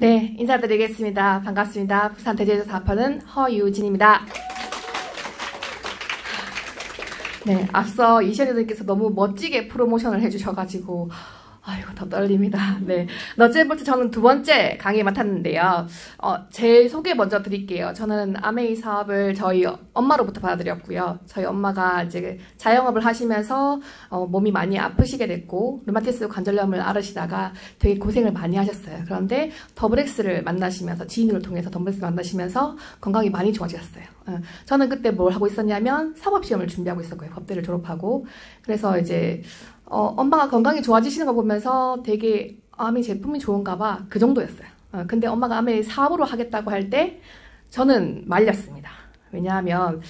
네, 인사드리겠습니다. 반갑습니다. 부산 대제조 사업하는 허유진입니다. 네, 앞서 이시연님께서 너무 멋지게 프로모션을 해주셔가지고 아이고 더 떨립니다. 네, 너츠앤볼츠 저는 두 번째 강의 맡았는데요. 제 소개 먼저 드릴게요. 저는 아메이 사업을 저희 엄마로부터 받아들였고요. 저희 엄마가 이제 자영업을 하시면서 몸이 많이 아프시게 됐고 류마티스 관절염을 앓으시다가 되게 고생을 많이 하셨어요. 그런데 더블엑스를 만나시면서 지인을 통해서 더블엑스를 만나시면서 건강이 많이 좋아지셨어요. 저는 그때 뭘 하고 있었냐면 사법시험을 준비하고 있었고요. 법대를 졸업하고. 그래서 이제 엄마가 건강이 좋아지시는 거 보면서 되게 아메이 제품이 좋은가 봐. 그 정도였어요. 근데 엄마가 아메이 사업으로 하겠다고 할 때 저는 말렸습니다. 왜냐하면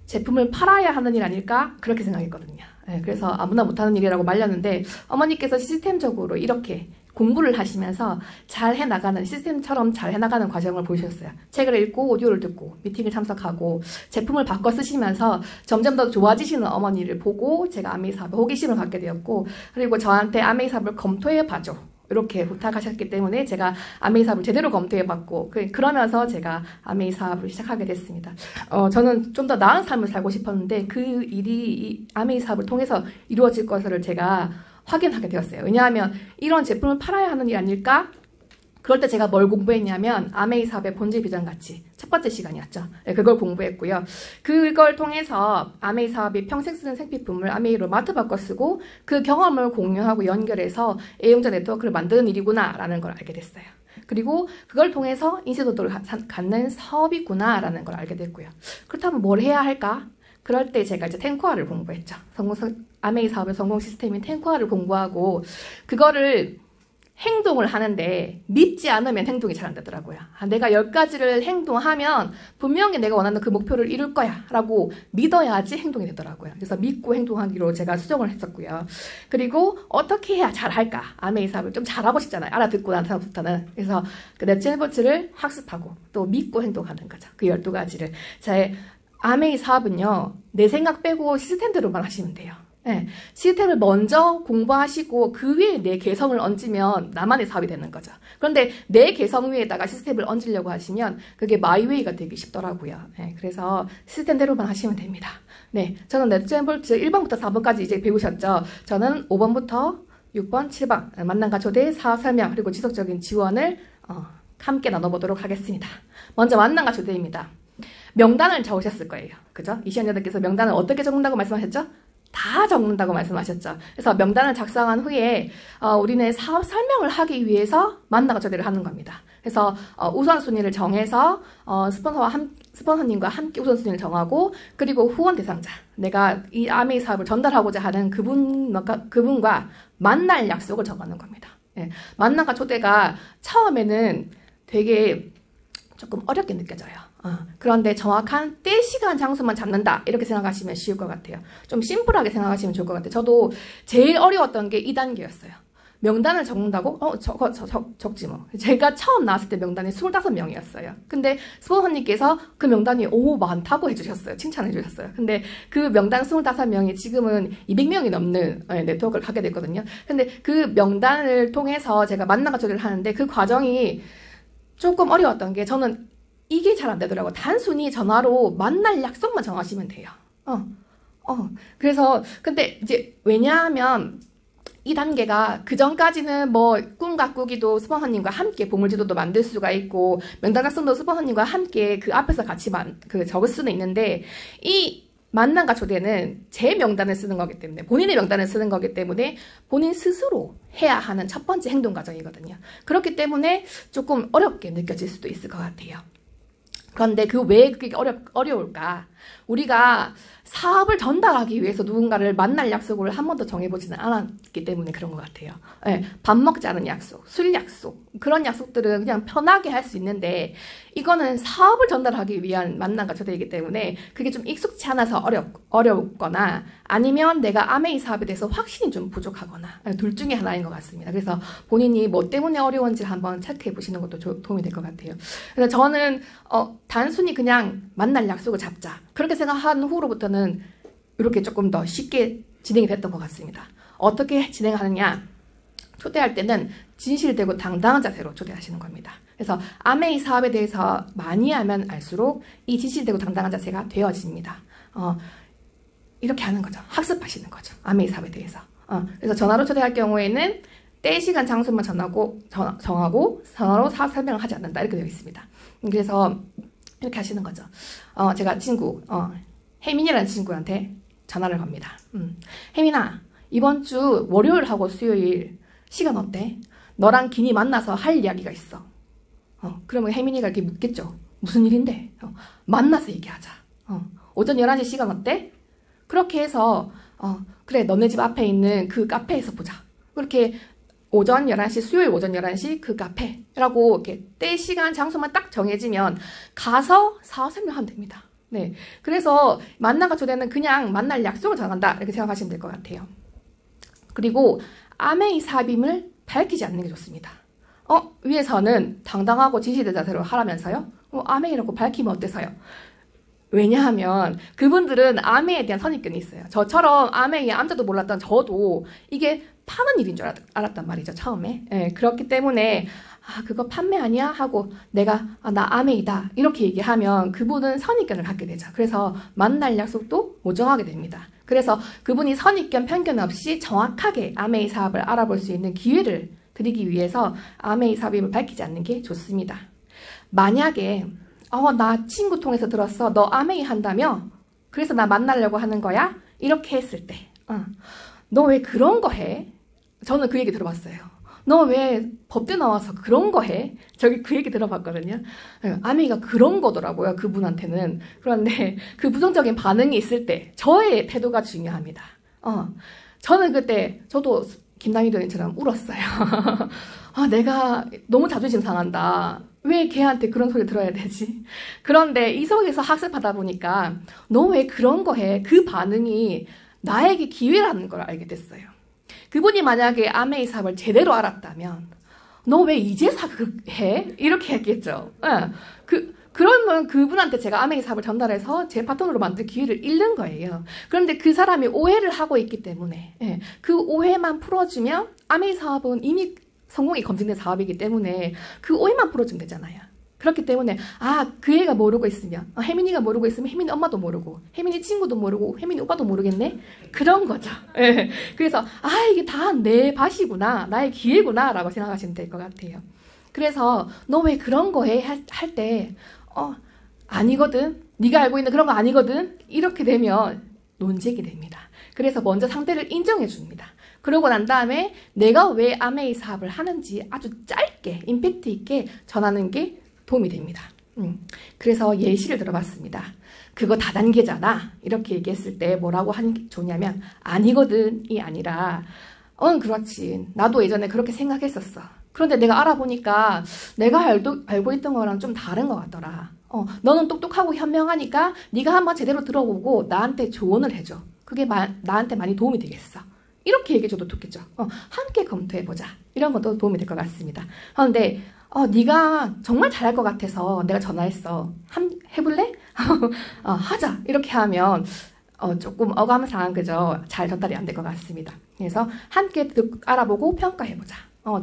제품을 팔아야 하는 일 아닐까? 그렇게 생각했거든요. 그래서 아무나 못하는 일이라고 말렸는데 어머니께서 시스템적으로 이렇게 공부를 하시면서 잘 해나가는, 시스템처럼 잘 해나가는 과정을 보여주셨어요. 책을 읽고 오디오를 듣고 미팅을 참석하고 제품을 바꿔 쓰시면서 점점 더 좋아지시는 어머니를 보고 제가 아메이 사업에 호기심을 갖게 되었고, 그리고 저한테 아메이 사업을 검토해 봐줘 이렇게 부탁하셨기 때문에 제가 아메이 사업을 제대로 검토해 봤고, 그러면서 제가 아메이 사업을 시작하게 됐습니다. 저는 좀 더 나은 삶을 살고 싶었는데 그 일이 이 아메이 사업을 통해서 이루어질 것을 제가 확인하게 되었어요. 왜냐하면 이런 제품을 팔아야 하는 일 아닐까? 그럴 때 제가 뭘 공부했냐면 아메이 사업의 본질 비전 가치 첫 번째 시간이었죠. 네, 그걸 공부했고요. 그걸 통해서 아메이 사업이 평생 쓰는 생필품을 아메이로 마트 바꿔 쓰고 그 경험을 공유하고 연결해서 애용자 네트워크를 만드는 일이구나 라는 걸 알게 됐어요. 그리고 그걸 통해서 인지도를 갖는 사업이구나 라는 걸 알게 됐고요. 그렇다면 뭘 해야 할까? 그럴 때 제가 이제 탱코아를 공부했죠. 아메이 사업의 성공 시스템인 탱코아를 공부하고 그거를 행동을 하는데 믿지 않으면 행동이 잘 안 되더라고요. 내가 10가지를 행동하면 분명히 내가 원하는 그 목표를 이룰 거야 라고 믿어야지 행동이 되더라고요. 그래서 믿고 행동하기로 제가 수정을 했었고요. 그리고 어떻게 해야 잘할까? 아메이 사업을 좀 잘하고 싶잖아요. 알아듣고 난 다음부터는. 그래서 그 너츠앤볼츠를 학습하고 또 믿고 행동하는 거죠. 그 12가지를. 제 아메이 사업은요, 내 생각 빼고 시스템대로만 하시면 돼요. 네, 시스템을 먼저 공부하시고 그 위에 내 개성을 얹으면 나만의 사업이 되는 거죠. 그런데 내 개성 위에다가 시스템을 얹으려고 하시면 그게 마이웨이가 되기 쉽더라고요. 네, 그래서 시스템대로만 하시면 됩니다. 네, 저는 너츠앤볼츠 1번부터 4번까지 이제 배우셨죠. 저는 5번부터 6번, 7번 만남과 초대, 사업 설명, 그리고 지속적인 지원을 함께 나눠보도록 하겠습니다. 먼저 만남과 초대입니다. 명단을 적으셨을 거예요. 그죠? 이시연 여사님께서 명단을 어떻게 적는다고 말씀하셨죠? 다 적는다고 말씀하셨죠. 그래서 명단을 작성한 후에 우리는 사업 설명을 하기 위해서 만남과 초대를 하는 겁니다. 그래서 우선순위를 정해서 스폰서님과 함께 우선순위를 정하고, 그리고 후원 대상자, 내가 이 아메이 사업을 전달하고자 하는 그분과 만날 약속을 정하는 겁니다. 네, 만남과 초대가 처음에는 되게 조금 어렵게 느껴져요. 그런데 정확한 때, 시간, 장소만 잡는다 이렇게 생각하시면 쉬울 것 같아요. 좀 심플하게 생각하시면 좋을 것 같아요. 저도 제일 어려웠던 게 2단계였어요. 명단을 적는다고? 적지 뭐. 제가 처음 나왔을 때 명단이 25명이었어요. 근데 스폰서님께서 그 명단이 많다고 해주셨어요. 칭찬해 주셨어요. 근데 그 명단 25명이 지금은 200명이 넘는 네트워크를 갖게 됐거든요. 근데 그 명단을 통해서 제가 만남과 초대를 하는데 그 과정이 조금 어려웠던 게, 저는 이게 잘 안 되더라고요. 단순히 전화로 만날 약속만 정하시면 돼요. 그래서, 근데 이제, 왜냐하면, 이 단계가 그 전까지는 뭐, 꿈 가꾸기도 스폰서님과 함께 보물지도도 만들 수가 있고, 명단 작성도 스폰서님과 함께 그 앞에서 같이 적을 수는 있는데, 이 만남과 초대는 제 명단을 쓰는 거기 때문에, 본인의 명단을 쓰는 거기 때문에 본인 스스로 해야 하는 첫 번째 행동 과정이거든요. 그렇기 때문에 조금 어렵게 느껴질 수도 있을 것 같아요. 그런데 왜 그게 어려울까? 우리가 사업을 전달하기 위해서 누군가를 만날 약속을 한 번도 정해보지는 않았기 때문에 그런 것 같아요. 네, 밥 먹자는 약속, 술 약속, 그런 약속들은 그냥 편하게 할 수 있는데, 이거는 사업을 전달하기 위한 만남과 초대이기 때문에 그게 좀 익숙치 않아서 어렵거나, 아니면 내가 아메이 사업에 대해서 확신이 좀 부족하거나, 둘 중에 하나인 것 같습니다. 그래서 본인이 뭐 때문에 어려운지 한번 체크해 보시는 것도 도움이 될 것 같아요. 그래서 저는 단순히 그냥 만날 약속을 잡자 그렇게 생각한 후로부터는 이렇게 조금 더 쉽게 진행이 됐던 것 같습니다. 어떻게 진행하느냐? 초대할 때는 진실되고 당당한 자세로 초대하시는 겁니다. 그래서 아메이 사업에 대해서 많이 하면 알수록 이 진실되고 당당한 자세가 되어집니다. 이렇게 하는 거죠. 학습하시는 거죠. 아메이 사업에 대해서. 그래서 전화로 초대할 경우에는 때, 시간, 장소만 정하고 전화로 사업 설명을 하지 않는다. 이렇게 되어 있습니다. 그래서 이렇게 하시는 거죠. 제가 친구, 혜민이라는 친구한테 전화를 겁니다. 혜민아, 이번 주 월요일하고 수요일 시간 어때? 너랑 기니 만나서 할 이야기가 있어. 그러면 혜민이가 이렇게 묻겠죠. 무슨 일인데? 만나서 얘기하자. 오전 11시 시간 어때? 그렇게 해서 그래, 너네 집 앞에 있는 그 카페에서 보자. 그렇게 오전 11시, 수요일 오전 11시 그 카페라고 이렇게 때, 시간, 장소만 딱 정해지면 가서 사업 설명하면 됩니다. 네. 그래서 만나가 초대는 그냥 만날 약속을 정한다. 이렇게 생각하시면 될 것 같아요. 그리고 아메이 사빔을 밝히지 않는 게 좋습니다. 위에서는 당당하고 진실된 자세로 하라면서요? 아메이라고 밝히면 어때서요? 왜냐하면 그분들은 아메이에 대한 선입견이 있어요. 저처럼 아메이의 암자도 몰랐던 저도 이게 파는 일인 줄 알았단 말이죠, 처음에. 예, 그렇기 때문에 그거 판매 아니야? 하고 내가 나 아메이다 이렇게 얘기하면 그분은 선입견을 갖게 되죠. 그래서 만날 약속도 못 정하게 됩니다. 그래서 그분이 선입견, 편견 없이 정확하게 아메이 사업을 알아볼 수 있는 기회를 드리기 위해서 아메이 사업임을 밝히지 않는 게 좋습니다. 만약에 나 친구 통해서 들었어. 너 아메이 한다며? 그래서 나 만나려고 하는 거야? 이렇게 했을 때 너 왜 그런 거 해? 저는 그 얘기 들어봤어요. 너 왜 법대 나와서 그런 거 해? 저기 그 얘기 들어봤거든요. 아메이가 그런 거더라고요. 그분한테는. 그런데 그 부정적인 반응이 있을 때 저의 태도가 중요합니다. 저는 그때 저도 김남희 도인처럼 울었어요. 내가 너무 자존심 상한다. 왜 걔한테 그런 소리 들어야 되지? 그런데 이 속에서 학습하다 보니까 너 왜 그런 거 해? 그 반응이 나에게 기회라는 걸 알게 됐어요. 그분이 만약에 아메이 사업을 제대로 알았다면 너 왜 이제서 해? 이렇게 했겠죠. 그러면 그분한테 제가 아메이 사업을 전달해서 제 파트너로 만들 기회를 잃는 거예요. 그런데 그 사람이 오해를 하고 있기 때문에 그 오해만 풀어주면 아메이 사업은 이미 성공이 검증된 사업이기 때문에 그 오해만 풀어주면 되잖아요. 그렇기 때문에 그 애가 모르고 있으면 혜민이가 모르고 있으면 혜민이 엄마도 모르고 혜민이 친구도 모르고 혜민이 오빠도 모르겠네? 그런 거죠. 그래서 이게 다 내 밭이구나. 나의 기회구나 라고 생각하시면 될 것 같아요. 그래서 너 왜 그런 거 해? 할 때 아니거든. 네가 알고 있는 그런 거 아니거든. 이렇게 되면 논쟁이 됩니다. 그래서 먼저 상대를 인정해 줍니다. 그러고 난 다음에 내가 왜 아메이 사업을 하는지 아주 짧게 임팩트 있게 전하는 게 도움이 됩니다. 그래서 예시를 들어봤습니다. 그거 다단계잖아. 이렇게 얘기했을 때 뭐라고 하는 게 좋냐면 아니거든이 아니라 그렇지. 나도 예전에 그렇게 생각했었어. 그런데 내가 알아보니까 내가 알고 있던 거랑 좀 다른 것 같더라. 너는 똑똑하고 현명하니까 네가 한번 제대로 들어보고 나한테 조언을 해줘. 그게 나한테 많이 도움이 되겠어. 이렇게 얘기해줘도 좋겠죠. 함께 검토해보자. 이런 것도 도움이 될 것 같습니다. 그런데 네가 정말 잘할 것 같아서 내가 전화했어. 해볼래? 하자. 이렇게 하면 조금 어감상한 그죠? 잘 전달이 안 될 것 같습니다. 그래서 함께 알아보고 평가해보자.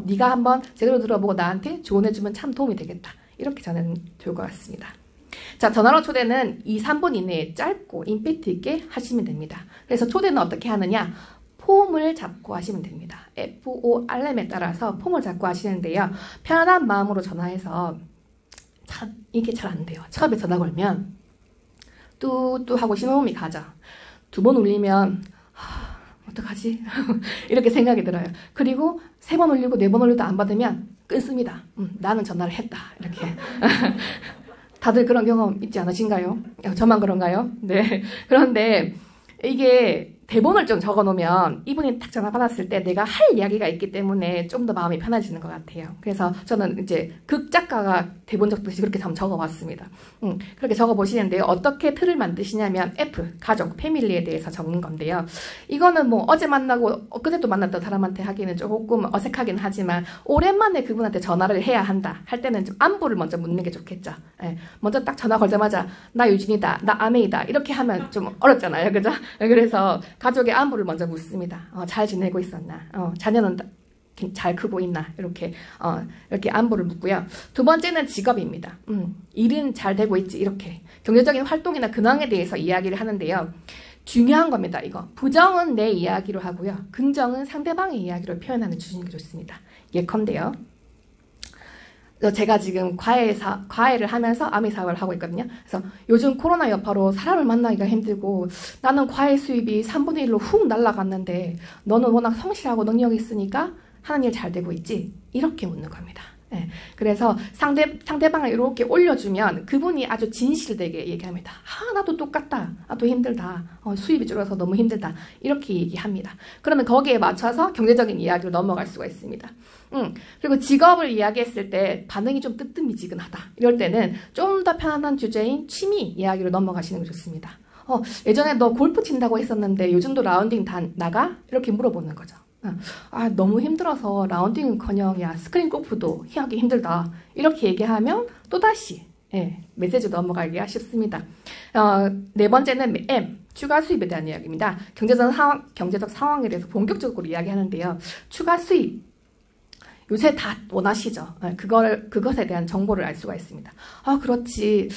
네가 한번 제대로 들어보고 나한테 조언해주면 참 도움이 되겠다. 이렇게 저는 좋을 것 같습니다. 자, 전화로 초대는 2, 3분 이내에 짧고 임팩트 있게 하시면 됩니다. 그래서 초대는 어떻게 하느냐? 폼을 잡고 하시면 됩니다. FORM에 따라서 폼을 잡고 하시는데요. 편안한 마음으로 전화해서 이게 잘 안 돼요. 처음에 전화 걸면 뚜뚜 하고 신호음이 가죠. 2번 울리면 어떡하지? 이렇게 생각이 들어요. 그리고 3번 울리고 4번 울려도 안 받으면 끊습니다. 나는 전화를 했다. 이렇게. 다들 그런 경험 있지 않으신가요? 저만 그런가요? 네. 그런데 이게 대본을 좀 적어놓으면 이분이 딱 전화 받았을 때 내가 할 이야기가 있기 때문에 좀 더 마음이 편해지는 것 같아요. 그래서 저는 이제 극작가가 대본 적듯이 그렇게 한번 적어봤습니다. 그렇게 적어보시는데요. 어떻게 틀을 만드시냐면 F, 가족, 패밀리에 대해서 적는 건데요. 이거는 뭐 어제 만나고 엊그제 또 만났던 사람한테 하기는 조금 어색하긴 하지만 오랜만에 그분한테 전화를 해야 한다 할 때는 좀 안부를 먼저 묻는 게 좋겠죠. 먼저 딱 전화 걸자마자 나 유진이다, 나 아메이다 이렇게 하면 좀 어렵잖아요. 그죠? 그래서 가족의 안부를 먼저 묻습니다. 잘 지내고 있었나? 자녀는 잘 크고 있나 이렇게 안부를 묻고요. 두 번째는 직업입니다. 일은 잘 되고 있지 이렇게 경제적인 활동이나 근황에 대해서 이야기를 하는데요. 중요한 겁니다. 이거 부정은 내 이야기로 하고요. 긍정은 상대방의 이야기로 표현하는 주시는 게 좋습니다. 예컨대요. 제가 지금 과외를 하면서 아미 사업을 하고 있거든요. 그래서 요즘 코로나 여파로 사람을 만나기가 힘들고 나는 과외 수입이 3분의 1로 훅 날아갔는데 너는 워낙 성실하고 능력이 있으니까 하는 일 잘 되고 있지? 이렇게 묻는 겁니다. 네. 그래서 상대방을 이렇게 올려주면 그분이 아주 진실되게 얘기합니다. 나도 똑같다. 나도 힘들다. 수입이 줄어서 너무 힘들다. 이렇게 얘기합니다. 그러면 거기에 맞춰서 경제적인 이야기로 넘어갈 수가 있습니다. 그리고 직업을 이야기했을 때 반응이 좀 뜨뜻미지근하다. 이럴 때는 좀 더 편안한 주제인 취미 이야기로 넘어가시는 게 좋습니다. 예전에 너 골프 친다고 했었는데 요즘도 라운딩 다 나가? 이렇게 물어보는 거죠. 너무 힘들어서 라운딩은커녕 스크린 골프도 하기 힘들다. 이렇게 얘기하면 또다시 메시지 넘어가기가 쉽습니다. 네 번째는 M, 추가 수입에 대한 이야기입니다. 경제적 상황에 대해서 본격적으로 이야기하는데요. 추가 수입, 요새 다 원하시죠. 그것에 대한 정보를 알 수가 있습니다. 그렇지.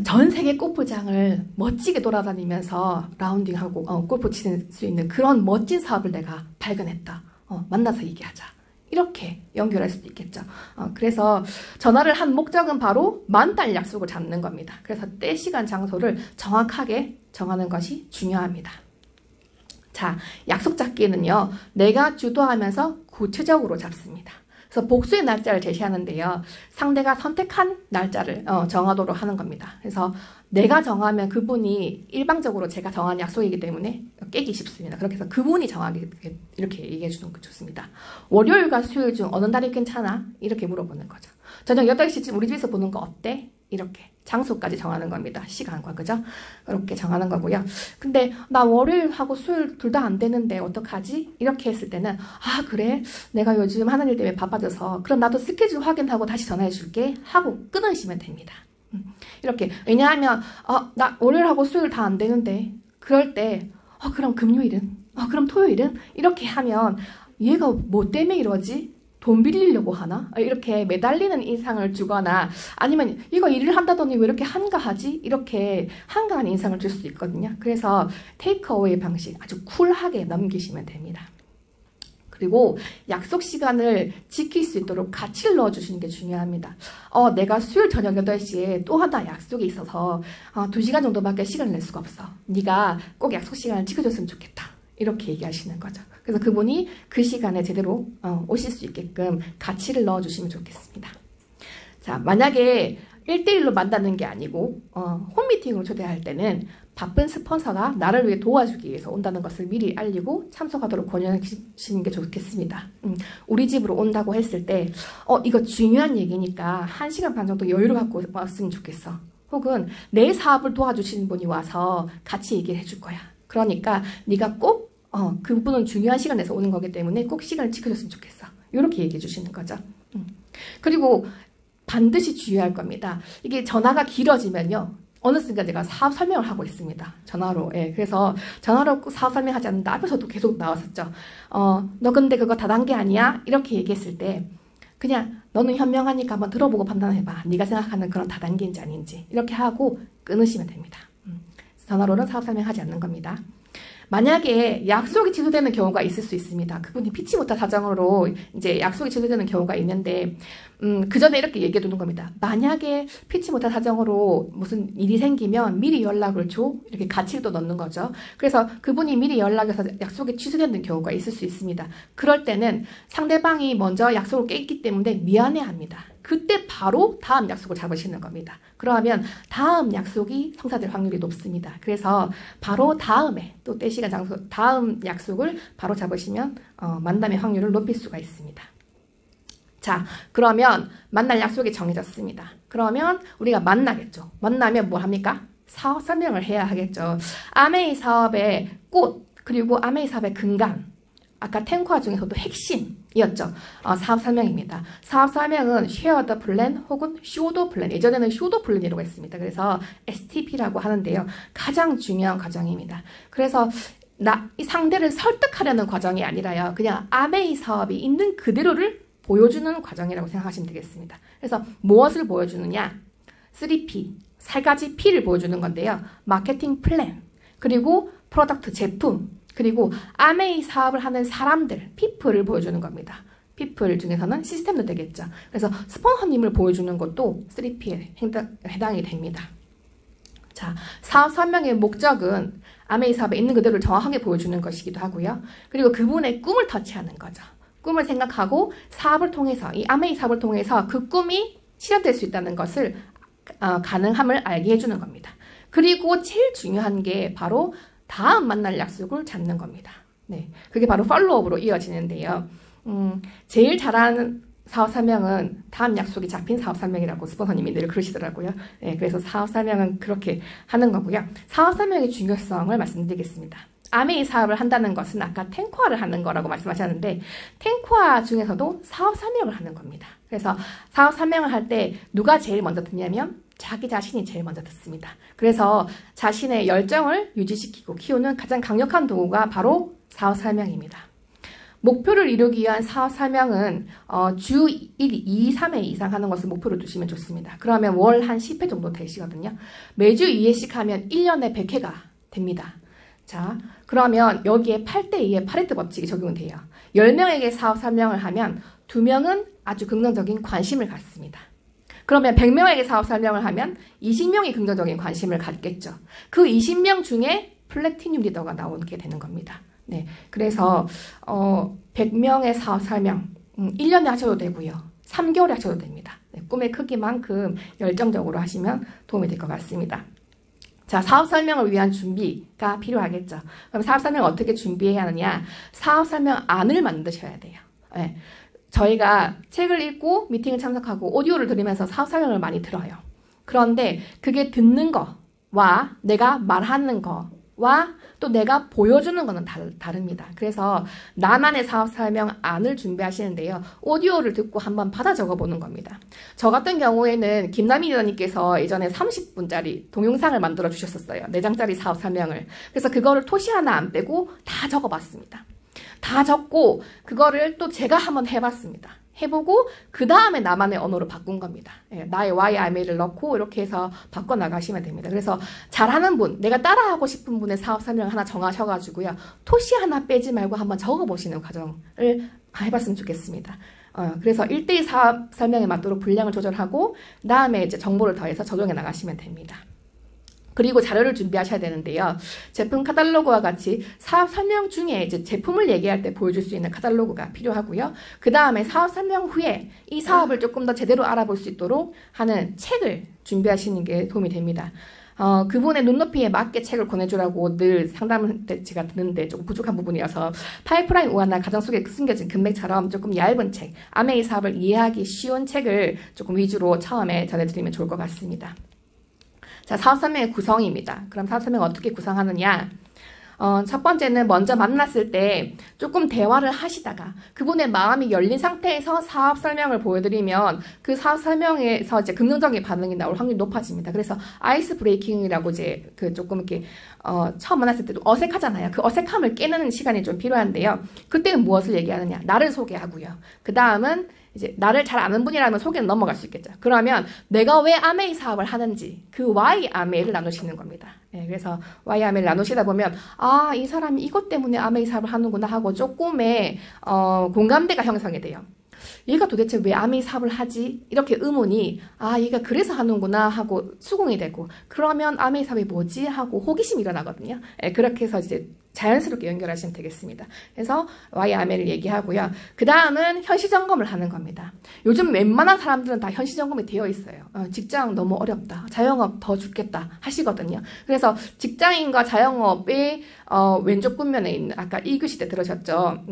전 세계 골프장을 멋지게 돌아다니면서 라운딩하고 골프 칠 수 있는 그런 멋진 사업을 내가 발견했다. 만나서 얘기하자. 이렇게 연결할 수도 있겠죠. 그래서 전화를 한 목적은 바로 만날 약속을 잡는 겁니다. 그래서 때, 시간, 장소를 정확하게 정하는 것이 중요합니다. 자, 약속 잡기는요. 내가 주도하면서 구체적으로 잡습니다. 그래서 복수의 날짜를 제시하는데요. 상대가 선택한 날짜를 정하도록 하는 겁니다. 그래서 내가 정하면 그분이 일방적으로 제가 정한 약속이기 때문에 깨기 쉽습니다. 그렇게 해서 그분이 정하게 이렇게 얘기해 주는 게 좋습니다. 월요일과 수요일 중 어느 날이 괜찮아? 이렇게 물어보는 거죠. 저녁 8시쯤 우리 집에서 보는 거 어때? 이렇게 장소까지 정하는 겁니다. 시간과 그죠? 그렇게 정하는 거고요. 근데 나 월요일하고 수요일 둘 다 안 되는데 어떡하지? 이렇게 했을 때는 그래? 내가 요즘 하는 일 때문에 바빠져서 그럼 나도 스케줄 확인하고 다시 전화해 줄게 하고 끊으시면 됩니다. 이렇게 왜냐하면 나 월요일하고 수요일 다 안 되는데 그럴 때 그럼 금요일은? 그럼 토요일은? 이렇게 하면 얘가 뭐 때문에 이러지? 돈 빌리려고 하나? 이렇게 매달리는 인상을 주거나 아니면 이거 일을 한다더니 왜 이렇게 한가하지? 이렇게 한가한 인상을 줄 수 있거든요. 그래서 테이크어웨이 방식 아주 쿨하게 넘기시면 됩니다. 그리고 약속 시간을 지킬 수 있도록 가치를 넣어주시는 게 중요합니다. 내가 수요일 저녁 8시에 또 하나 약속이 있어서 2시간 정도밖에 시간을 낼 수가 없어. 네가 꼭 약속 시간을 지켜줬으면 좋겠다. 이렇게 얘기하시는 거죠. 그래서 그분이 그 시간에 제대로 오실 수 있게끔 가치를 넣어주시면 좋겠습니다. 자, 만약에 1대1로 만나는 게 아니고 홈미팅으로 초대할 때는 바쁜 스폰서가 나를 위해 도와주기 위해서 온다는 것을 미리 알리고 참석하도록 권유하시는 게 좋겠습니다. 우리 집으로 온다고 했을 때 이거 중요한 얘기니까 1시간 반 정도 여유를 갖고 왔으면 좋겠어. 혹은 내 사업을 도와주시는 분이 와서 같이 얘기를 해줄 거야. 그러니까 네가 꼭 그분은 중요한 시간 내서 오는 거기 때문에 꼭 시간을 지켜줬으면 좋겠어. 이렇게 얘기해 주시는 거죠. 그리고 반드시 주의할 겁니다. 이게 전화가 길어지면요. 어느 순간 제가 사업 설명을 하고 있습니다. 전화로. 그래서 전화로 사업 설명하지 않는데 앞에서도 계속 나왔었죠. 너 근데 그거 다단계 아니야? 이렇게 얘기했을 때 그냥 너는 현명하니까 한번 들어보고 판단해봐. 네가 생각하는 그런 다단계인지 아닌지. 이렇게 하고 끊으시면 됩니다. 전화로는 사업 설명하지 않는 겁니다. 만약에 약속이 취소되는 경우가 있을 수 있습니다. 그분이 피치 못할 사정으로 이제 약속이 취소되는 경우가 있는데, 그 전에 이렇게 얘기해 두는 겁니다. 만약에 피치 못할 사정으로 무슨 일이 생기면 미리 연락을 줘. 이렇게 가치를 또 넣는 거죠. 그래서 그분이 미리 연락해서 약속이 취소되는 경우가 있을 수 있습니다. 그럴 때는 상대방이 먼저 약속을 깼기 때문에 미안해 합니다. 그때 바로 다음 약속을 잡으시는 겁니다. 그러면 다음 약속이 성사될 확률이 높습니다. 그래서 바로 다음에 또 때 시간 장소 다음 약속을 바로 잡으시면 만남의 확률을 높일 수가 있습니다. 자, 그러면 만날 약속이 정해졌습니다. 그러면 우리가 만나겠죠. 만나면 뭐 합니까? 사업 설명을 해야 하겠죠. 아메이 사업의 꽃 그리고 아메이 사업의 근간 아까 탱화 중에서도 핵심이었죠. 사업 설명입니다. 사업 설명은 쉐어드 플랜 혹은 쇼도 플랜, 예전에는 쇼도 플랜이라고 했습니다. 그래서 STP라고 하는데요. 가장 중요한 과정입니다. 그래서 이 상대를 설득하려는 과정이 아니라요. 그냥 아메이 사업이 있는 그대로를 보여주는 과정이라고 생각하시면 되겠습니다. 그래서 무엇을 보여주느냐? 3P, 세 가지 P를 보여주는 건데요. 마케팅 플랜, 그리고 프로덕트 제품, 그리고 아메이 사업을 하는 사람들, people을 보여주는 겁니다. people 중에서는 시스템도 되겠죠. 그래서 스폰서님을 보여주는 것도 3P에 해당이 됩니다. 자, 사업 설명의 목적은 아메이 사업에 있는 그대로를 정확하게 보여주는 것이기도 하고요. 그리고 그분의 꿈을 터치하는 거죠. 꿈을 생각하고 사업을 통해서, 이 아메이 사업을 통해서 그 꿈이 실현될 수 있다는 것을 가능함을 알게 해주는 겁니다. 그리고 제일 중요한 게 바로 다음 만날 약속을 잡는 겁니다. 네, 그게 바로 팔로우업으로 이어지는데요. 제일 잘하는 사업 설명은 다음 약속이 잡힌 사업 설명이라고 스폰서님이 늘 그러시더라고요. 네, 그래서 사업 설명은 그렇게 하는 거고요. 사업 설명의 중요성을 말씀드리겠습니다. 아메이 사업을 한다는 것은 아까 탱커화를 하는 거라고 말씀하셨는데 탱커화 중에서도 사업 설명을 하는 겁니다. 그래서 사업 설명을 할 때 누가 제일 먼저 듣냐면 자기 자신이 제일 먼저 듣습니다. 그래서 자신의 열정을 유지시키고 키우는 가장 강력한 도구가 바로 사업 설명입니다. 목표를 이루기 위한 사업 설명은 주 1, 2, 3회 이상 하는 것을 목표로 두시면 좋습니다. 그러면 월 한 10회 정도 되시거든요. 매주 2회씩 하면 1년에 100회가 됩니다. 자, 그러면 여기에 8대2의 파레토 법칙이 적용돼요. 10명에게 사업 설명을 하면 2명은 아주 긍정적인 관심을 갖습니다. 그러면 100명에게 사업 설명을 하면 20명이 긍정적인 관심을 갖겠죠. 그 20명 중에 플래티늄 리더가 나오게 되는 겁니다. 네, 그래서 100명의 사업 설명 1년에 하셔도 되고요. 3개월에 하셔도 됩니다. 네, 꿈의 크기만큼 열정적으로 하시면 도움이 될 것 같습니다. 자, 사업 설명을 위한 준비가 필요하겠죠. 그럼 사업 설명을 어떻게 준비해야 하느냐? 사업 설명 안을 만드셔야 돼요. 네, 저희가 책을 읽고 미팅을 참석하고 오디오를 들으면서 사업 설명을 많이 들어요. 그런데 그게 듣는 거와 내가 말하는 거와 또 내가 보여주는 거는 다릅니다. 그래서 나만의 사업 설명 안을 준비하시는데요. 오디오를 듣고 한번 받아 적어보는 겁니다. 저 같은 경우에는 김남희 리더님께서 예전에 30분짜리 동영상을 만들어 주셨었어요. 4장짜리 사업 설명을. 그래서 그거를 토시 하나 안 빼고 다 적어봤습니다. 다 적고 그거를 또 제가 한번 해봤습니다. 해보고 그 다음에 나만의 언어로 바꾼 겁니다. 예, 나의 YMA를 넣고 이렇게 해서 바꿔나가시면 됩니다. 그래서 잘하는 분, 내가 따라하고 싶은 분의 사업 설명을 하나 정하셔가지고요. 토시 하나 빼지 말고 한번 적어보시는 과정을 해봤으면 좋겠습니다. 그래서 1대2 사업 설명에 맞도록 분량을 조절하고 그 다음에 이제 정보를 더해서 적용해 나가시면 됩니다. 그리고 자료를 준비하셔야 되는데요. 제품 카탈로그와 같이 사업 설명 중에 이제 제품을 얘기할 때 보여줄 수 있는 카탈로그가 필요하고요. 그 다음에 사업 설명 후에 이 사업을 조금 더 제대로 알아볼 수 있도록 하는 책을 준비하시는 게 도움이 됩니다. 그분의 눈높이에 맞게 책을 권해주라고 늘 상담을 때 제가 듣는데 조금 부족한 부분이어서 파이프라인 우화나 가정 속에 숨겨진 금맥처럼 조금 얇은 책, 아메이 사업을 이해하기 쉬운 책을 조금 위주로 처음에 전해드리면 좋을 것 같습니다. 자, 사업 설명의 구성입니다. 그럼 사업 설명 어떻게 구성하느냐? 첫 번째는 먼저 만났을 때 조금 대화를 하시다가 그분의 마음이 열린 상태에서 사업 설명을 보여드리면 그 사업 설명에서 이제 긍정적인 반응이 나올 확률이 높아집니다. 그래서 아이스 브레이킹이라고 이제 그 조금 이렇게 처음 만났을 때도 어색하잖아요. 그 어색함을 깨는 시간이 좀 필요한데요. 그때는 무엇을 얘기하느냐? 나를 소개하고요. 그 다음은 이제 나를 잘 아는 분이라면 소개는 넘어갈 수 있겠죠. 그러면 내가 왜 아메이 사업을 하는지 그 Y 아메이를 나누시는 겁니다. 네, 그래서 Y 아메이를 나누시다 보면 아, 이 사람이 이것 때문에 아메이 사업을 하는구나 하고 조금의 공감대가 형성이 돼요. 얘가 도대체 왜 아메이 사업을 하지? 이렇게 의문이 아, 얘가 그래서 하는구나 하고 수긍이 되고 그러면 아메이 사업이 뭐지? 하고 호기심이 일어나거든요. 네, 그렇게 해서 이제 자연스럽게 연결하시면 되겠습니다. 그래서 Y 아메이를 얘기하고요. 그 다음은 현시점검을 하는 겁니다. 요즘 웬만한 사람들은 다 현시점검이 되어 있어요. 직장 너무 어렵다. 자영업 더 죽겠다 하시거든요. 그래서 직장인과 자영업의 왼쪽 분면에 있는 아까 1교시 때 들으셨죠?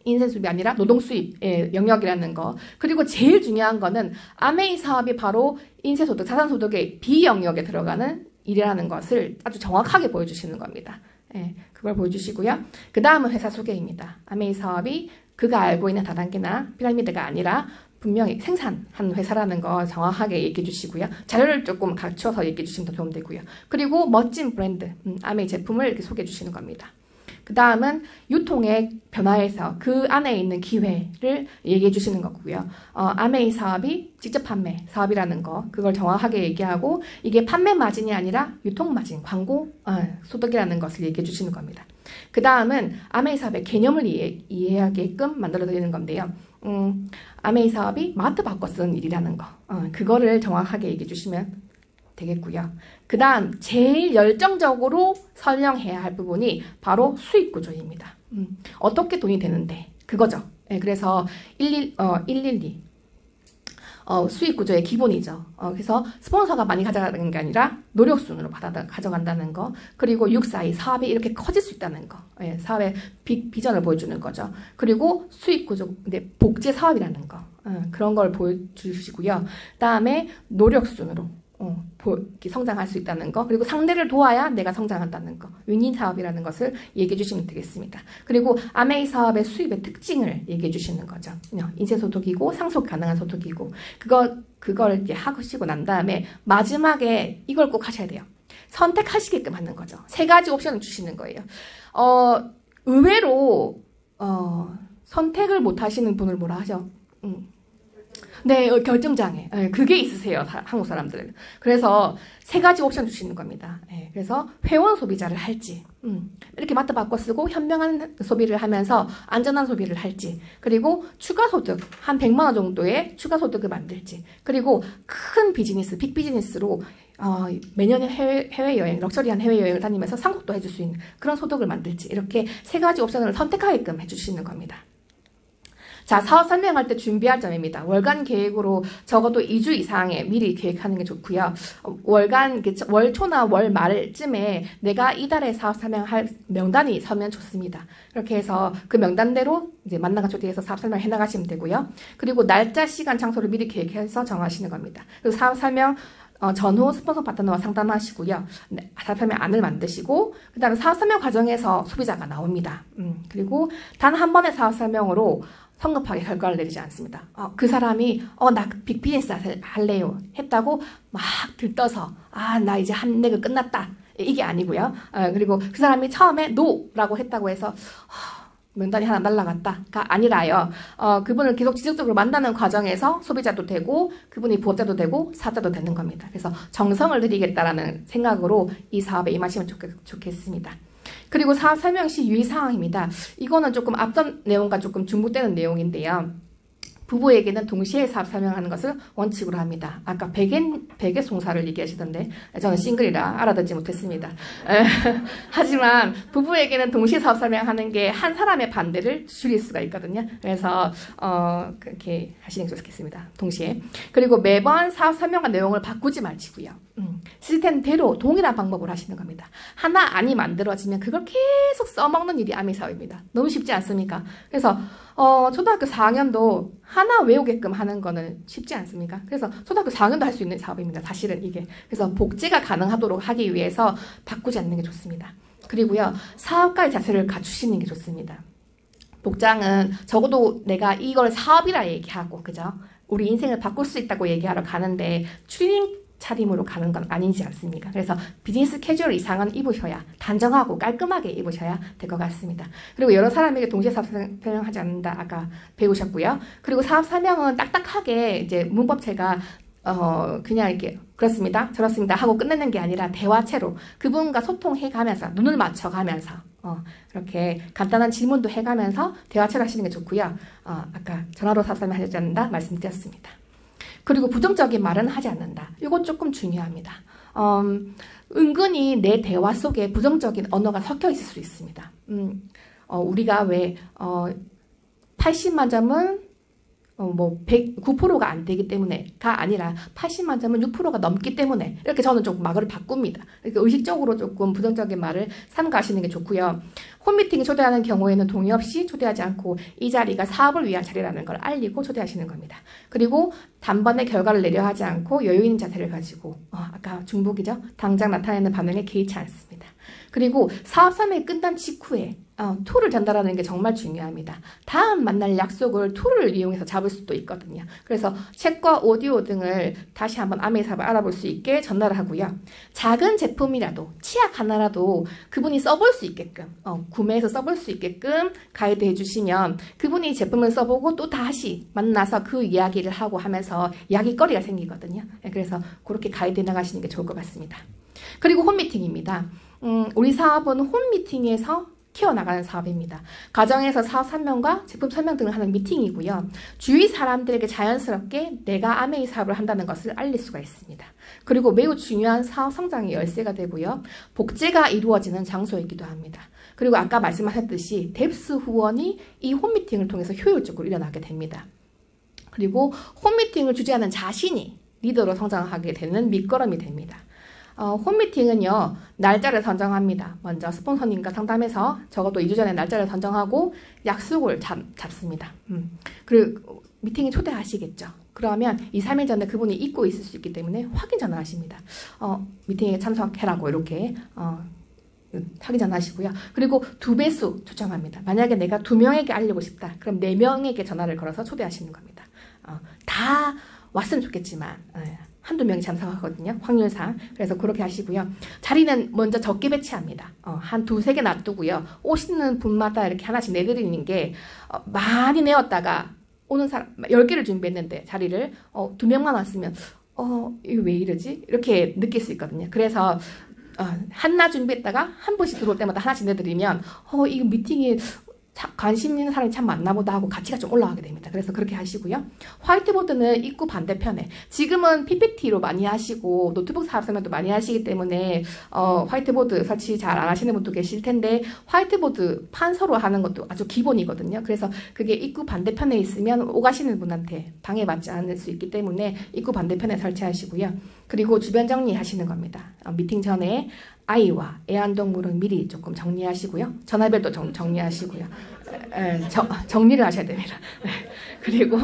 인생 수입이 아니라 노동 수입의 영역이라는 거. 그리고 제일 중요한 거는 아메이 사업이 바로 인쇄소득, 자산소득의 비영역에 들어가는 일이라는 것을 아주 정확하게 보여주시는 겁니다. 예, 그걸 보여주시고요. 그 다음은 회사 소개입니다. 아메이 사업이 그가 알고 있는 다단계나 피라미드가 아니라 분명히 생산한 회사라는 거 정확하게 얘기해 주시고요. 자료를 조금 갖춰서 얘기해 주시면 더 도움되고요. 그리고 멋진 브랜드, 아메이 제품을 이렇게 소개해 주시는 겁니다. 그 다음은 유통의 변화에서 그 안에 있는 기회를 얘기해 주시는 거고요. 아메이 사업이 직접 판매 사업이라는 거, 그걸 정확하게 얘기하고 이게 판매 마진이 아니라 유통 마진, 광고 소득이라는 것을 얘기해 주시는 겁니다. 그 다음은 아메이 사업의 개념을 이해하게끔 만들어 드리는 건데요. 아메이 사업이 마트 바꿔 쓰는 일이라는 거, 그거를 정확하게 얘기해 주시면 되겠고요. 그 다음 제일 열정적으로 설명해야 할 부분이 바로 수익 구조입니다. 어떻게 돈이 되는데 그거죠. 네, 그래서 112 수익 구조의 기본이죠. 그래서 스폰서가 많이 가져가는 게 아니라 노력순으로 가져간다는 거, 그리고 642 사업이 이렇게 커질 수 있다는 거, 예, 사업의 비전을 보여주는 거죠. 그리고 수익 구조, 복제 사업이라는 거, 그런 걸 보여주시고요. 그 다음에 노력순으로 성장할 수 있다는 거, 그리고 상대를 도와야 내가 성장한다는 거, 윈윈 사업이라는 것을 얘기해 주시면 되겠습니다. 그리고 아메이 사업의 수입의 특징을 얘기해 주시는 거죠. 인쇄소득이고 상속 가능한 소득이고, 그걸 이렇게 하시고 난 다음에 마지막에 이걸 꼭 하셔야 돼요. 선택하시게끔 하는 거죠. 3가지 옵션을 주시는 거예요. 의외로 선택을 못 하시는 분을 뭐라 하죠? 네, 결정장애. 네, 그게 있으세요, 한국 사람들은. 그래서 3가지 옵션 주시는 겁니다. 네, 그래서 회원 소비자를 할지, 이렇게 마트 바꿔 쓰고 현명한 소비를 하면서 안전한 소비를 할지, 그리고 추가 소득, 한 100만 원 정도의 추가 소득을 만들지, 그리고 큰 비즈니스, 빅 비즈니스로 매년 해외여행, 럭셔리한 해외여행을 다니면서 상속도 해줄 수 있는 그런 소득을 만들지, 이렇게 3가지 옵션을 선택하게끔 해주시는 겁니다. 자, 사업 설명할 때 준비할 점입니다. 월간 계획으로 적어도 2주 이상에 미리 계획하는 게 좋고요. 월 초나 월 말쯤에 내가 이달에 사업 설명할 명단이 서면 좋습니다. 이렇게 해서 그 명단대로 이제 만나가 초대해서 사업 설명 해나가시면 되고요. 그리고 날짜, 시간, 장소를 미리 계획해서 정하시는 겁니다. 그리고 사업 설명 전후 스폰서 파트너와 상담하시고요. 네, 사업 설명 안을 만드시고, 그 다음에 사업 설명 과정에서 소비자가 나옵니다. 그리고 단 한 번의 사업 설명으로 성급하게 결과를 내리지 않습니다. 그 사람이 나 빅비즈니스 할래요 했다고 막 들떠서 나 이제 한 내가 끝났다, 이게 아니고요. 그리고 그 사람이 처음에 노라고 했다고 해서 명단이 하나 날라갔다가 아니라요. 그분을 계속 지속적으로 만나는 과정에서 소비자도 되고 그분이 부업자도 되고 사업자도 되는 겁니다. 그래서 정성을 들이겠다라는 생각으로 이 사업에 임하시면 좋겠습니다. 그리고 사업 설명 시 유의사항입니다. 이거는 조금 앞전 내용과 조금 중복되는 내용인데요. 부부에게는 동시에 사업 설명하는 것을 원칙으로 합니다. 아까 베개송사를 얘기하시던데 저는 싱글이라 알아듣지 못했습니다. 하지만 부부에게는 동시에 사업 설명하는 게 한 사람의 반대를 줄일 수가 있거든요. 그래서 그렇게 하시는 게 좋겠습니다. 동시에. 그리고 매번 사업 설명한 내용을 바꾸지 마시고요. 시스템대로 동일한 방법을 하시는 겁니다. 하나 안이 만들어지면 그걸 계속 써먹는 일이 아메이 사업입니다. 너무 쉽지 않습니까? 그래서 초등학교 4학년도 하나 외우게끔 하는 거는 쉽지 않습니까? 그래서 초등학교 4학년도 할 수 있는 사업입니다. 사실은 이게. 그래서 복제가 가능하도록 하기 위해서 바꾸지 않는 게 좋습니다. 그리고요, 사업가의 자세를 갖추시는 게 좋습니다. 복장은 적어도 내가 이걸 사업이라 얘기하고, 그죠? 우리 인생을 바꿀 수 있다고 얘기하러 가는데 추리닝 차림으로 가는 건 아니지 않습니까? 그래서 비즈니스 캐주얼 이상은 입으셔야, 단정하고 깔끔하게 입으셔야 될 것 같습니다. 그리고 여러 사람에게 동시에 사업 설명하지 않는다, 아까 배우셨고요. 그리고 사업 설명은 딱딱하게 이제 문법체가 그냥 이렇게 그렇습니다, 저렇습니다 하고 끝내는 게 아니라 대화체로 그분과 소통해가면서, 눈을 맞춰가면서 이렇게 간단한 질문도 해가면서 대화체로 하시는 게 좋고요. 아까 전화로 사업 설명하지 않는다 말씀드렸습니다. 그리고 부정적인 말은 하지 않는다. 이거 조금 중요합니다. 은근히 내 대화 속에 부정적인 언어가 섞여 있을 수 있습니다. 우리가 왜 80만 점은 109%가 안 되기 때문에가 아니라 80만 점은 6%가 넘기 때문에, 이렇게 저는 조금 말을 바꿉니다. 그러니까 의식적으로 조금 부정적인 말을 삼가하시는 게 좋고요. 홈미팅에 초대하는 경우에는 동의 없이 초대하지 않고 이 자리가 사업을 위한 자리라는 걸 알리고 초대하시는 겁니다. 그리고 단번에 결과를 내려 하지 않고 여유 있는 자세를 가지고, 아까 중복이죠. 당장 나타내는 반응에 개의치 않습니다. 그리고 사업 설명이 끝난 직후에 툴을 전달하는 게 정말 중요합니다. 다음 만날 약속을 툴을 이용해서 잡을 수도 있거든요. 그래서 책과 오디오 등을 다시 한번 아메이 사업을 알아볼 수 있게 전달을 하고요. 작은 제품이라도 치약 하나라도 그분이 써볼 수 있게끔 구매해서 써볼 수 있게끔 가이드 해주시면 그분이 제품을 써보고 또 다시 만나서 그 이야기를 하고 하면서 이야기거리가 생기거든요. 그래서 그렇게 가이드 나가시는 게 좋을 것 같습니다. 그리고 홈미팅입니다. 우리 사업은 홈미팅에서 키워나가는 사업입니다. 가정에서 사업 설명과 제품 설명 등을 하는 미팅이고요. 주위 사람들에게 자연스럽게 내가 아메이 사업을 한다는 것을 알릴 수가 있습니다. 그리고 매우 중요한 사업 성장의 열쇠가 되고요. 복제가 이루어지는 장소이기도 합니다. 그리고 아까 말씀하셨듯이 뎁스 후원이 이 홈미팅을 통해서 효율적으로 일어나게 됩니다. 그리고 홈미팅을 주재하는 자신이 리더로 성장하게 되는 밑거름이 됩니다. 홈미팅은요, 날짜를 선정합니다. 먼저 스폰서님과 상담해서 적어도 2주 전에 날짜를 선정하고 약속을 잡습니다. 그리고 미팅에 초대하시겠죠. 그러면 2, 3일 전에 그분이 잊고 있을 수 있기 때문에 확인 전화하십니다. 미팅에 참석해라고 이렇게 확인 전화하시고요. 그리고 2배수 초청합니다. 만약에 내가 2명에게 알리고 싶다. 그럼 4명에게 전화를 걸어서 초대하시는 겁니다. 다 왔으면 좋겠지만 한두 명이 참석하거든요. 확률상. 그래서 그렇게 하시고요. 자리는 먼저 적게 배치합니다. 한 2, 3개 놔두고요. 오시는 분마다 이렇게 하나씩 내드리는 게 많이 내었다가 오는 사람 10개를 준비했는데 자리를 2명만 왔으면 이거 왜 이러지? 이렇게 느낄 수 있거든요. 그래서 하나 준비했다가 한 분씩 들어올 때마다 하나씩 내드리면 이거 미팅에 관심 있는 사람이 참 많나 보다 하고 가치가 좀 올라가게 됩니다. 그래서 그렇게 하시고요. 화이트보드는 입구 반대편에 지금은 PPT로 많이 하시고 노트북 사업 설명도 많이 하시기 때문에 화이트보드 설치 잘 안 하시는 분도 계실 텐데 화이트보드 판서로 하는 것도 아주 기본이거든요. 그래서 그게 입구 반대편에 있으면 오가시는 분한테 방해받지 않을 수 있기 때문에 입구 반대편에 설치하시고요. 그리고 주변 정리하시는 겁니다. 미팅 전에 아이와 애완동물은 미리 조금 정리하시고요. 전화벨도 정리하시고요. 정리를 하셔야 됩니다. 그리고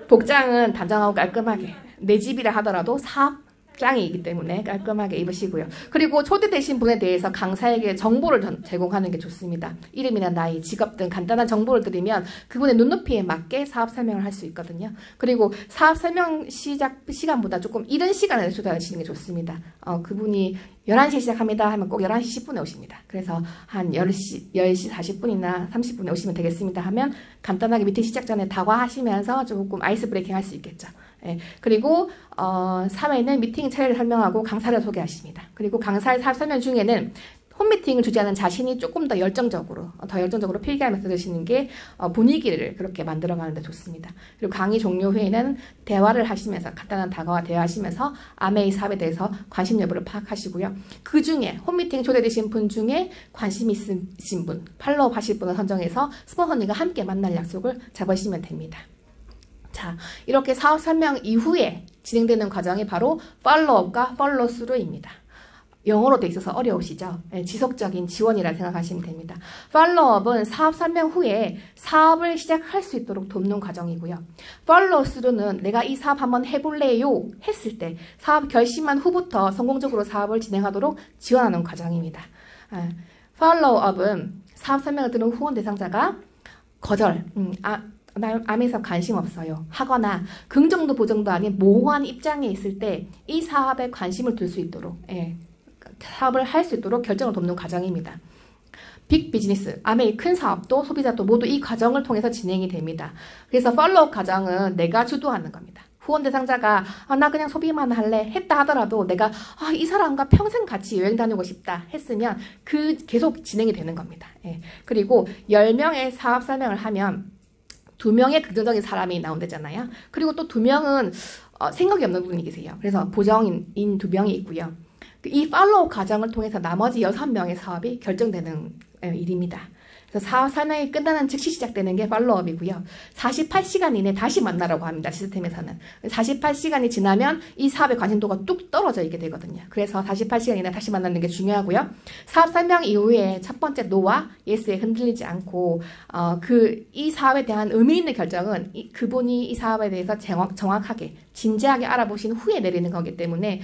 복장은 단정하고 깔끔하게 내 집이라 하더라도 사업장이기 때문에 깔끔하게 입으시고요. 그리고 초대되신 분에 대해서 강사에게 정보를 제공하는 게 좋습니다. 이름이나 나이, 직업 등 간단한 정보를 드리면 그분의 눈높이에 맞게 사업 설명을 할 수 있거든요. 그리고 사업 설명 시작 시간보다 조금 이른 시간에 초대하시는 게 좋습니다. 그분이 11시에 시작합니다 하면 꼭 11시 10분에 오십니다. 그래서 한 10시 40분이나 30분에 오시면 되겠습니다 하면 간단하게 미팅 시작 전에 다과하시면서 조금 아이스 브레이킹 할 수 있겠죠. 그리고 3회는 미팅 차례를 설명하고 강사를 소개하십니다. 그리고 강사의 사업 설명 중에는 홈미팅을 주재하는 자신이 조금 더 열정적으로 필기하면서 드시는 게 분위기를 그렇게 만들어가는 데 좋습니다. 그리고 강의 종료 후에는 대화를 하시면서 간단한 다가와 대화하시면서 아메이 사업에 대해서 관심 여부를 파악하시고요. 그 중에 홈미팅 초대되신 분 중에 관심 있으신 분, 팔로우업 하실 분을 선정해서 스폰서님과 함께 만날 약속을 잡으시면 됩니다. 자, 이렇게 사업 설명 이후에 진행되는 과정이 바로 팔로우업과 팔로우스루입니다. 영어로 돼 있어서 어려우시죠? 지속적인 지원이라 생각하시면 됩니다. 팔로우업은 사업 설명 후에 사업을 시작할 수 있도록 돕는 과정이고요. 팔로우스루는 내가 이 사업 한번 해볼래요 했을 때 사업 결심한 후부터 성공적으로 사업을 진행하도록 지원하는 과정입니다. 팔로우업은 사업 설명을 들은 후원 대상자가 거절, 아메이 사업 관심 없어요 하거나 긍정도 부정도 아닌 모호한 입장에 있을 때 이 사업에 관심을 둘 수 있도록 사업을 할 수 있도록 결정을 돕는 과정입니다. 빅 비즈니스, 아메이 큰 사업도 소비자도 모두 이 과정을 통해서 진행이 됩니다. 그래서 팔로우 과정은 내가 주도하는 겁니다. 후원 대상자가 나 그냥 소비만 할래 했다 하더라도 내가 이 사람과 평생 같이 여행 다니고 싶다 했으면 계속 진행이 되는 겁니다. 그리고 10명의 사업 설명을 하면 2명의 긍정적인 사람이 나온다잖아요. 그리고 또 2명은 생각이 없는 분이 계세요. 그래서 보정인 2명이 있고요. 이 팔로우 과정을 통해서 나머지 6명의 사업이 결정되는 일입니다. 그래서 사업 설명이 끝나는 즉시 시작되는 게 팔로우업이고요. 48시간 이내 다시 만나라고 합니다. 시스템에서는. 48시간이 지나면 이 사업의 관심도가 뚝 떨어져 있게 되거든요. 그래서 48시간 이내 다시 만나는 게 중요하고요. 사업 설명 이후에 첫 번째 노와 예스에 흔들리지 않고 이 사업에 대한 의미 있는 결정은 그분이 이 사업에 대해서 정확하게 진지하게 알아보신 후에 내리는 거기 때문에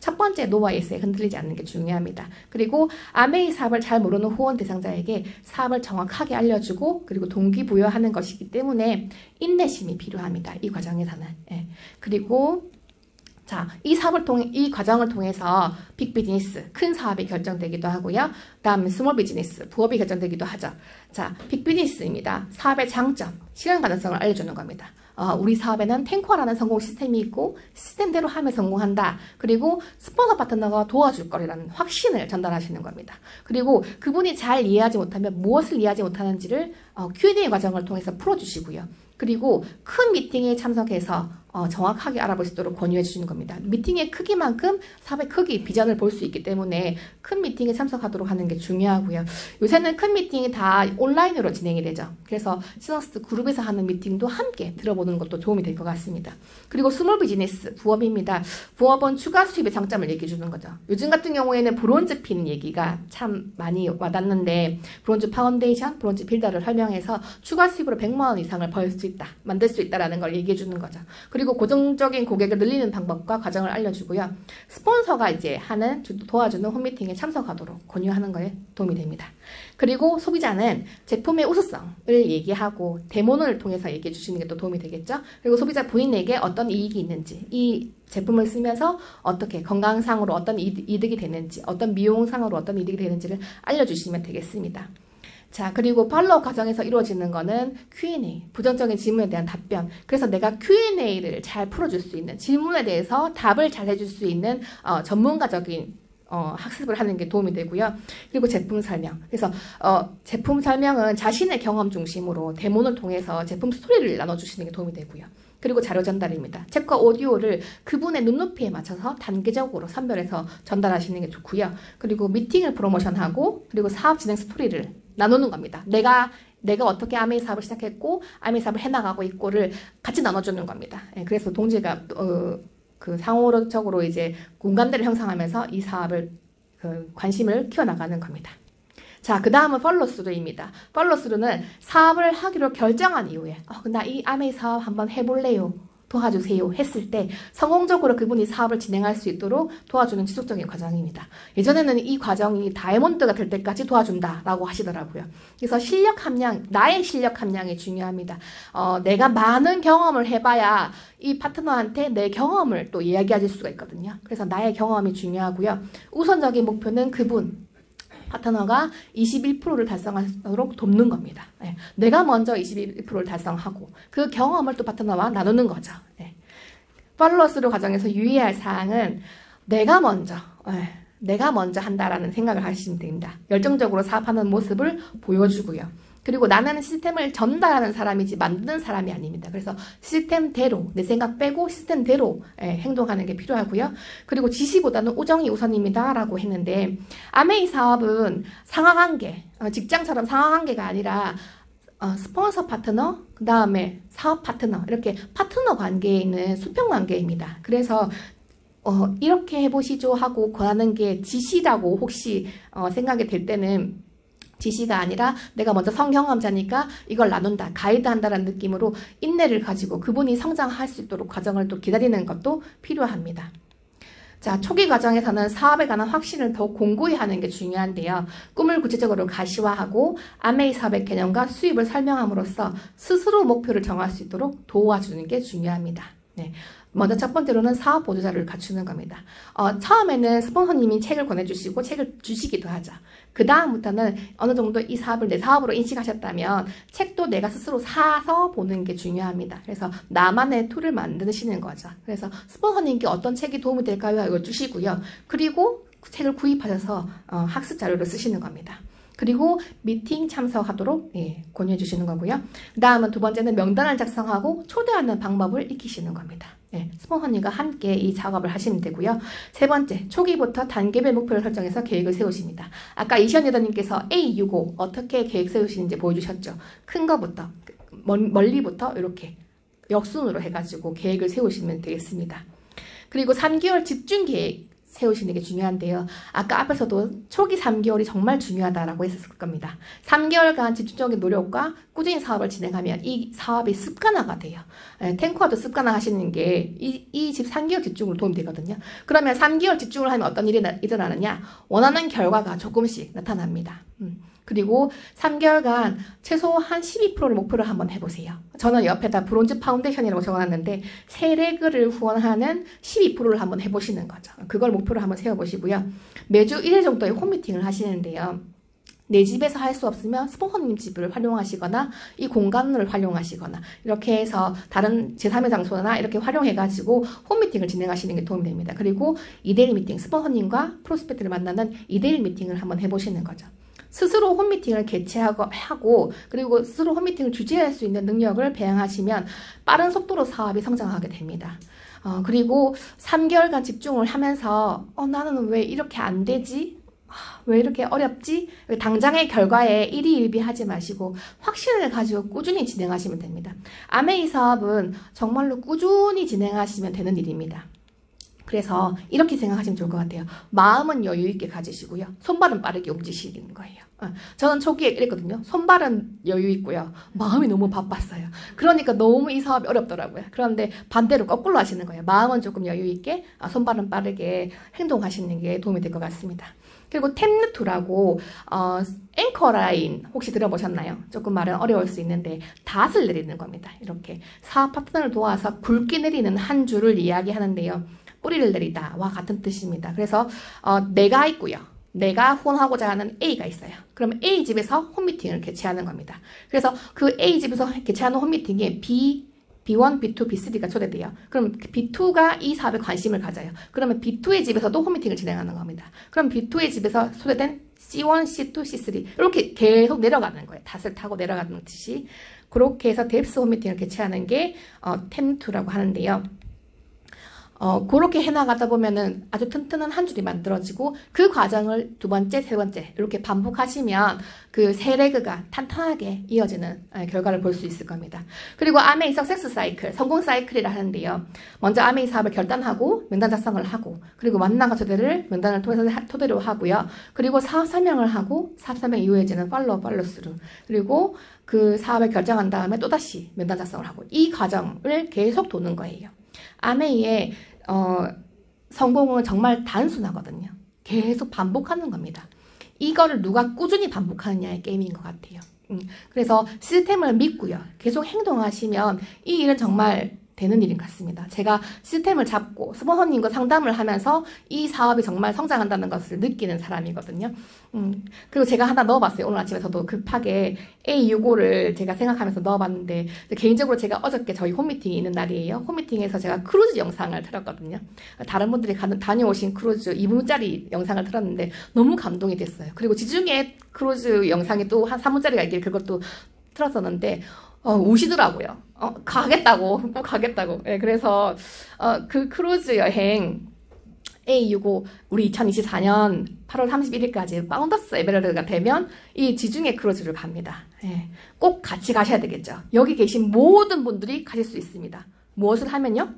첫 번째 노와 예스에 흔들리지 않는 게 중요합니다. 그리고 아메이 사업을 잘 모르는 후원 대상자에게 사업을 정확하게 알려주고 그리고 동기부여하는 것이기 때문에 인내심이 필요합니다. 이 과정에서는. 예. 그리고 자, 이 과정을 통해서 빅 비즈니스, 큰 사업이 결정되기도 하고요. 다음에 스몰 비즈니스, 부업이 결정되기도 하죠. 자, 빅 비즈니스입니다. 사업의 장점, 실현 가능성을 알려주는 겁니다. 우리 사업에는 탱커라는 성공 시스템이 있고 시스템대로 하면 성공한다. 그리고 스폰서 파트너가 도와줄 거라는 확신을 전달하시는 겁니다. 그리고 그분이 잘 이해하지 못하면 무엇을 이해하지 못하는지를 Q&A 과정을 통해서 풀어주시고요. 그리고 큰 미팅에 참석해서 정확하게 알아볼 수 있도록 권유해 주시는 겁니다. 미팅의 크기만큼 사업의 크기, 비전을 볼 수 있기 때문에 큰 미팅에 참석하도록 하는 게 중요하고요. 요새는 큰 미팅이 다 온라인으로 진행이 되죠. 그래서 시너스트 그룹에서 하는 미팅도 함께 들어보는 것도 도움이 될 것 같습니다. 그리고 스몰 비즈니스, 부업입니다. 부업은 추가 수입의 장점을 얘기해 주는 거죠. 요즘 같은 경우에는 브론즈 핀 얘기가 참 많이 와닿는데 브론즈 파운데이션, 브론즈 빌더를 설명해서 추가 수입으로 100만 원 이상을 벌 수 있다, 만들 수 있다라는 걸 얘기해 주는 거죠. 그리고 고정적인 고객을 늘리는 방법과 과정을 알려주고요. 스폰서가 이제 도와주는 홈미팅에 참석하도록 권유하는 거에 도움이 됩니다. 그리고 소비자는 제품의 우수성을 얘기하고 데모를 통해서 얘기해 주시는 게 또 도움이 되겠죠. 그리고 소비자 본인에게 어떤 이익이 있는지, 이 제품을 쓰면서 어떻게 건강상으로 어떤 이득이 되는지, 어떤 미용상으로 어떤 이득이 되는지를 알려주시면 되겠습니다. 자, 그리고 팔로우 과정에서 이루어지는 거는 Q&A, 부정적인 질문에 대한 답변. 그래서 내가 Q&A를 잘 풀어줄 수 있는, 질문에 대해서 답을 잘 해줄 수 있는 전문가적인 학습을 하는 게 도움이 되고요. 그리고 제품 설명. 그래서 제품 설명은 자신의 경험 중심으로 데모를 통해서 제품 스토리를 나눠주시는 게 도움이 되고요. 그리고 자료 전달입니다. 책과 오디오를 그분의 눈높이에 맞춰서 단계적으로 선별해서 전달하시는 게 좋고요. 그리고 미팅을 프로모션하고 그리고 사업 진행 스토리를 나누는 겁니다. 내가 어떻게 아메이 사업을 시작했고 아메이 사업을 해나가고 있고를 같이 나눠주는 겁니다. 그래서 동지가 상호적으로 이제 공감대를 형성하면서 이 사업을 관심을 키워나가는 겁니다. 자, 그 다음은 팔로스루입니다. 팔로스루는 사업을 하기로 결정한 이후에 나 이 아메이 사업 한번 해볼래요, 도와주세요 했을 때 성공적으로 그분이 사업을 진행할 수 있도록 도와주는 지속적인 과정입니다. 예전에는 이 과정이 다이아몬드가 될 때까지 도와준다라고 하시더라고요. 그래서 나의 실력 함량이 중요합니다. 내가 많은 경험을 해봐야 이 파트너한테 내 경험을 또 이야기해 줄 수가 있거든요. 그래서 나의 경험이 중요하고요. 우선적인 목표는 그분 파트너가 21%를 달성하도록 돕는 겁니다. 내가 먼저 21%를 달성하고 그 경험을 또 파트너와 나누는 거죠. 팔로워스루 과정에서 유의할 사항은 내가 먼저 한다라는 생각을 하시면 됩니다. 열정적으로 사업하는 모습을 보여주고요. 그리고 나는 시스템을 전달하는 사람이지 만드는 사람이 아닙니다. 그래서 시스템대로, 내 생각 빼고 시스템대로 행동하는 게 필요하고요. 그리고 지시보다는 우정이 우선입니다 라고 했는데 아메이 사업은 상하관계, 직장처럼 상하관계가 아니라 스폰서 파트너, 그 다음에 사업 파트너, 이렇게 파트너 관계에 있는 수평 관계입니다. 그래서 이렇게 해보시죠 하고 권하는 게 지시라고 혹시 생각이 될 때는 지시가 아니라 내가 먼저 성경험자니까 이걸 나눈다, 가이드한다라는 느낌으로 인내를 가지고 그분이 성장할 수 있도록 과정을 또 기다리는 것도 필요합니다. 자, 초기 과정에서는 사업에 관한 확신을 더 공고히 하는 게 중요한데요. 꿈을 구체적으로 가시화하고 아메이 사업의 개념과 수입을 설명함으로써 스스로 목표를 정할 수 있도록 도와주는 게 중요합니다. 먼저 첫 번째로는 사업 보조자를 갖추는 겁니다. 처음에는 스폰서님이 책을 권해주시고 책을 주시기도 하죠. 그 다음부터는 어느 정도 이 사업을 내 사업으로 인식하셨다면 책도 내가 스스로 사서 보는 게 중요합니다. 그래서 나만의 툴을 만드시는 거죠. 그래서 스폰서님께 어떤 책이 도움이 될까요? 이걸 주시고요. 그리고 책을 구입하셔서 학습 자료를 쓰시는 겁니다. 그리고 미팅 참석하도록 권유해 주시는 거고요. 그 다음은 두 번째는 명단을 작성하고 초대하는 방법을 익히시는 겁니다. 스폰서님과 함께 이 작업을 하시면 되고요. 세 번째, 초기부터 단계별 목표를 설정해서 계획을 세우십니다. 아까 이시연 리더님께서 A65 어떻게 계획 세우시는지 보여주셨죠. 큰 거부터, 멀리부터 이렇게 역순으로 해가지고 계획을 세우시면 되겠습니다. 그리고 3개월 집중 계획 세우시는 게 중요한데요. 아까 앞에서도 초기 3개월이 정말 중요하다라고 했었을 겁니다. 3개월간 집중적인 노력과 꾸준히 사업을 진행하면 이 사업이 습관화가 돼요. 탱커도 습관화 하시는 게 이 집 3개월 집중으로 도움이 되거든요. 그러면 3개월 집중을 하면 어떤 일이 일어나느냐? 원하는 결과가 조금씩 나타납니다. 그리고 3개월간 최소 한 12%를 목표로 한번 해보세요. 저는 옆에다 브론즈 파운데이션이라고 적어놨는데 세레그를 후원하는 12%를 한번 해보시는 거죠. 그걸 목표로 한번 세워보시고요. 매주 1회 정도의 홈미팅을 하시는데요. 내 집에서 할 수 없으면 스폰서님 집을 활용하시거나 이 공간을 활용하시거나 이렇게 해서 다른 제3의 장소나 이렇게 활용해가지고 홈미팅을 진행하시는 게 도움이 됩니다. 그리고 2대1 미팅, 스폰서님과 프로스펙트를 만나는 2대1 미팅을 한번 해보시는 거죠. 스스로 홈미팅을 개최하고 그리고 스스로 홈미팅을 주재할 수 있는 능력을 배양하시면 빠른 속도로 사업이 성장하게 됩니다. 그리고 3개월간 집중을 하면서 나는 왜 이렇게 안 되지? 왜 이렇게 어렵지? 당장의 결과에 일희일비하지 마시고 확신을 가지고 꾸준히 진행하시면 됩니다. 아메이 사업은 정말로 꾸준히 진행하시면 되는 일입니다. 그래서 이렇게 생각하시면 좋을 것 같아요. 마음은 여유 있게 가지시고요. 손발은 빠르게 움직이시는 거예요. 저는 초기에 이랬거든요. 손발은 여유 있고요. 마음이 너무 바빴어요. 그러니까 너무 이 사업이 어렵더라고요. 그런데 반대로 거꾸로 하시는 거예요. 마음은 조금 여유 있게, 손발은 빠르게 행동하시는 게 도움이 될 것 같습니다. 그리고 템누트라고 앵커라인 혹시 들어보셨나요? 조금 말은 어려울 수 있는데 닷을 내리는 겁니다. 이렇게 사업 파트너를 도와서 굵게 내리는 한 줄을 이야기하는데요. 뿌리를 내리다와 같은 뜻입니다. 그래서 내가 있고요. 내가 후원하고자 하는 A가 있어요. 그럼 A 집에서 홈미팅을 개최하는 겁니다. 그래서 그 A 집에서 개최하는 홈미팅에 B1, B2, B3가 초대돼요. 그럼 B2가 이 사업에 관심을 가져요. 그러면 B2의 집에서도 홈미팅을 진행하는 겁니다. 그럼 B2의 집에서 초대된 C1, C2, C3 이렇게 계속 내려가는 거예요. 닷을 타고 내려가는 듯이 그렇게 해서 뎁스 홈미팅을 개최하는 게 템2라고 하는데요. 그렇게 해나가다 보면은 아주 튼튼한 한 줄이 만들어지고 그 과정을 두 번째, 세 번째 이렇게 반복하시면 그 세 레그가 탄탄하게 이어지는 결과를 볼 수 있을 겁니다. 그리고 아메이 석세스 사이클, 성공 사이클이라 하는데요. 먼저 아메이 사업을 결단하고 명단 작성을 하고 그리고 만남과 초대를 명단을 통해서 토대로 하고요. 그리고 사업 설명을 하고 사업 설명 이후에는 팔로스루 그리고 그 사업을 결정한 다음에 또다시 명단 작성을 하고 이 과정을 계속 도는 거예요. 아메이의 성공은 정말 단순하거든요. 계속 반복하는 겁니다. 이거를 누가 꾸준히 반복하느냐의 게임인 것 같아요. 그래서 시스템을 믿고요. 계속 행동하시면 이 일은 정말 되는 일인 것 같습니다. 제가 시스템을 잡고 스폰서님과 상담을 하면서 이 사업이 정말 성장한다는 것을 느끼는 사람이거든요. 그리고 제가 하나 넣어봤어요. 오늘 아침에 저도 급하게 A65를 제가 생각하면서 넣어봤는데 개인적으로 제가 어저께 저희 홈미팅이 있는 날이에요. 홈미팅에서 제가 크루즈 영상을 틀었거든요. 다른 분들이 다녀오신 크루즈 2분짜리 영상을 틀었는데 너무 감동이 됐어요. 그리고 지중해 크루즈 영상이 또 한 3분짜리가 있길래 그것도 틀었었는데 우시더라고요. 가겠다고, 꼭 가겠다고. 네, 그래서, 그 크루즈 여행 A65, 우리 2024년 8월 31일까지 파운더스 에메랄드가 되면 이 지중해 크루즈를 갑니다. 네, 꼭 같이 가셔야 되겠죠. 여기 계신 모든 분들이 가실 수 있습니다. 무엇을 하면요?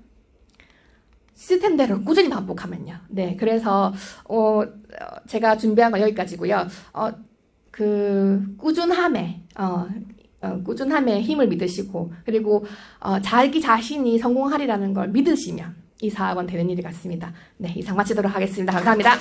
시스템대로 꾸준히 반복하면요. 네, 그래서, 제가 준비한 건 여기까지고요. 꾸준함에 힘을 믿으시고 그리고 자기 자신이 성공하리라는 걸 믿으시면 이 사업은 되는 일이 같습니다. 네, 이상 마치도록 하겠습니다. 감사합니다.